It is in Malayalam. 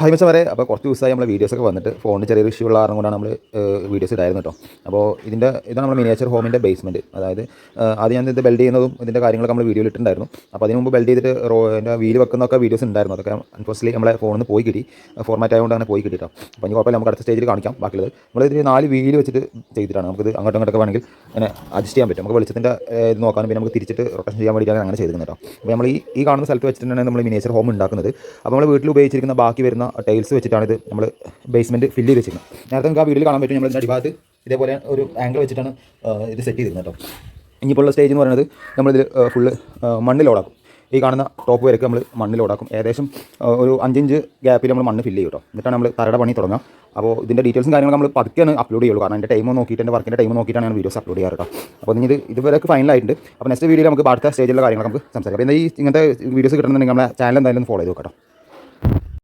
ഹായ് മച്ചാ അപ്പോൾ കുറച്ച് ദിവസമായി നമ്മൾ വീഡിയോസൊക്കെ വന്നിട്ട് ഫോണിന് ചെറിയൊരു ഇഷ്യൂ ഉള്ള കാരണം കൊണ്ടാണ് നമ്മൾ വീഡിയോസ് ഇടായിരുന്നു കേട്ടോ. അപ്പോൾ ഇതാണ് നമ്മൾ മിനിയേച്ചർ ഹോമിൻ്റെ ബേസ്മെൻറ്റ്. അതായത് ആദ്യം ഞാൻ ഇത് ബിൽഡ് ചെയ്യുന്നതും ഇതിൻ്റെ കാര്യങ്ങളൊക്കെ നമ്മൾ വീഡിയോയിൽ ഇട്ടിട്ടുണ്ടായിരുന്നു. അപ്പോൾ അതിന് മുമ്പ് ബിൽഡ് ചെയ്തിട്ട് എൻ്റെ വീല് വെക്കുന്നൊക്കെ വീഡിയോസ് ഉണ്ടായിരുന്നു. അതൊക്കെ അൺഫോർച്യുനേറ്റ്ലി നമ്മളെ ഫോണിൽ നിന്ന് പോയി കിട്ടി, ഫോർമാറ്റ് ആയതുകൊണ്ട് അങ്ങനെ പോയി കിട്ടി കേട്ടോ. അപ്പോൾ ഇനി കുഴപ്പമില്ല, നമുക്ക് അടുത്ത സ്റ്റേജിൽ കാണിക്കാം ബാക്കിയുള്ളത്. നമ്മളിത് 4 വീല് വെച്ചിട്ട് ചെയ്തിട്ടാണ് നമുക്കിത് അങ്ങോട്ടും ഇങ്ങോട്ടൊക്കെ വേണമെങ്കിൽ അങ്ങനെ അഡ്ജസ്റ്റ് ചെയ്യാൻ പറ്റും. നമുക്ക് വെളിച്ചത്തിൻ്റെ ഇത് നോക്കാനും പിന്നെ നമുക്ക് തിരിച്ചിട്ട് റൊട്ടേഷൻ ചെയ്യാൻ വേണ്ടിയിട്ടാണ് അങ്ങനെ ചെയ്തിരുന്നത് കേട്ടോ. അപ്പോൾ നമ്മൾ ഈ കാണുന്ന സ്ഥലത്ത് വെച്ചിട്ടാണ് നമ്മൾ മിനിയേച്ചർ ഹോം ഉണ്ടാക്കുന്നത്. അപ്പോൾ നമ്മൾ വീട്ടിൽ ഉപയോഗിച്ചിരിക്കുന്ന ബാക്കി വരുന്ന ടൈൽസ് വെച്ചിട്ടാണ് ഇത് നമ്മൾ ബേസ്മെൻറ്റ് ഫില്ല് ചെയ്ത് വെച്ചിരുന്നത്. നേരത്തെ നമുക്ക് ആ വീഡിയോയിൽ കാണാൻ പറ്റും. നമ്മൾ ഇതിൻ്റെ അടിഭാഗത്ത് ഇതേപോലെ ഒരു ആംഗിൾ വെച്ചിട്ടാണ് ഇത് സെറ്റ് ചെയ്തിരുന്നത് കേട്ടോ. ഇനിയിപ്പോൾ ഉള്ള സ്റ്റേജ് എന്ന് പറയുന്നത് നമ്മളിതിൽ ഫുള്ള് മണ്ണിൽ ലോഡാക്കും. ഈ കാണുന്ന ടോപ്പ് വരെയൊക്കെ നമ്മൾ മണ്ണിൽ ലോഡാക്കും. ഏകദേശം ഒരു 5 ഇഞ്ച് ഗ്യാപ്പിൽ നമ്മൾ മണ്ണ് ഫില്ല് ചെയ്യും കേട്ടോ. എന്നിട്ടാണ് നമ്മൾ തറയുടെ പണി തുടങ്ങുക. അപ്പോൾ ഇതിൻ്റെ ഡീറ്റെയിൽസും കാര്യങ്ങളും നമ്മൾ പതുക്കെയാണ് അപ്ലോഡ് ചെയ്യുള്ളൂ. കാരണം എൻ്റെ ടൈം നോക്കിയിട്ട് എൻ്റെ വർക്കിൻ്റെ ടൈം നോക്കിയിട്ടാണ് ഞാൻ വീഡിയോസ് അപ്ലോഡ് ചെയ്യാറ് കേട്ടോ. അപ്പോൾ ഇതുവരെയൊക്കെ ഫൈനലായിട്ടുണ്ട്. അപ്പോൾ നെക്സ്റ്റ് വീഡിയോയിൽ നമുക്ക് അടുത്ത സ്റ്റേജിലുള്ള കാര്യങ്ങൾ നമുക്ക് സംസാരിക്കാം. അപ്പോൾ ഇങ്ങനത്തെ വീഡിയോസ് കിട്ടണമെന്നുണ്ടെങ്കിൽ നമ്മുടെ ചാനൽ എന്തായാലും ഫോളോ ചെയ്ത് നോക്കാം കേട്ടോ.